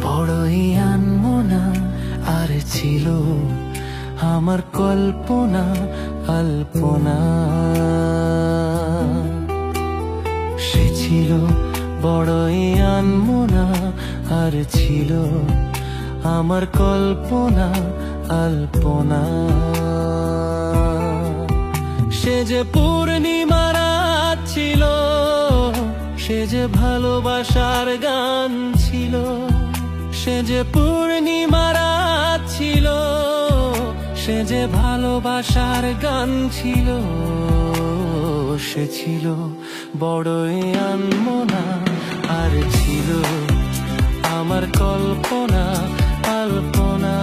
বড়ই আনমনা আর ছিল আমার কল্পনা আলপনা। সে ছিল বড়ই আনমনা আর ছিল আমার কল্পনা আলপনা। সে যে পূর্ণিমা রাত ছিল, সে যে ভালোবাসার গান ছিল। সে যে পূর্ণিমা রাত ছিল, সে যে ভালোবাসার গান ছিল। সে ছিল বড়ই আনমনা আর ছিল আমার কল্পনা আলপনা।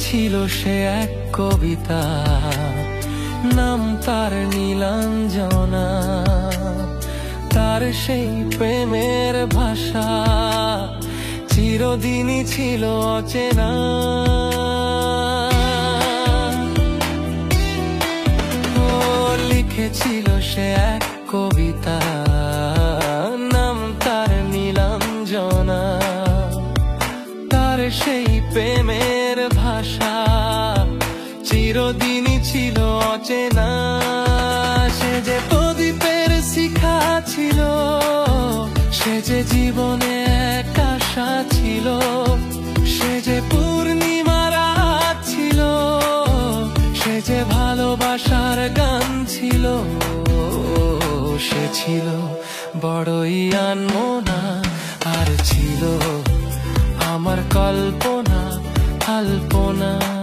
ছিল সে এক কবিতা, নাম তার নীলাঞ্জনা। তার সেই প্রেমের ভাষা চিরদিনই ছিল অচেনা। ও লিখেছিল সে এক কবিতা, নাম তার নীলাঞ্জনা। তার সেই প্রেমের ভাষা চিরদিনই ছিল অচেনা। সে যে প্রদীপের শিখা ছিল, সে যে জীবনে এক আশা ছিল। সে যে পূর্ণিমা রাত ছিল, সে যে ভালোবাসার গান ছিল। সে ছিল বড়ই আনমনা আর ছিল আমার কল্পনা আলপনা।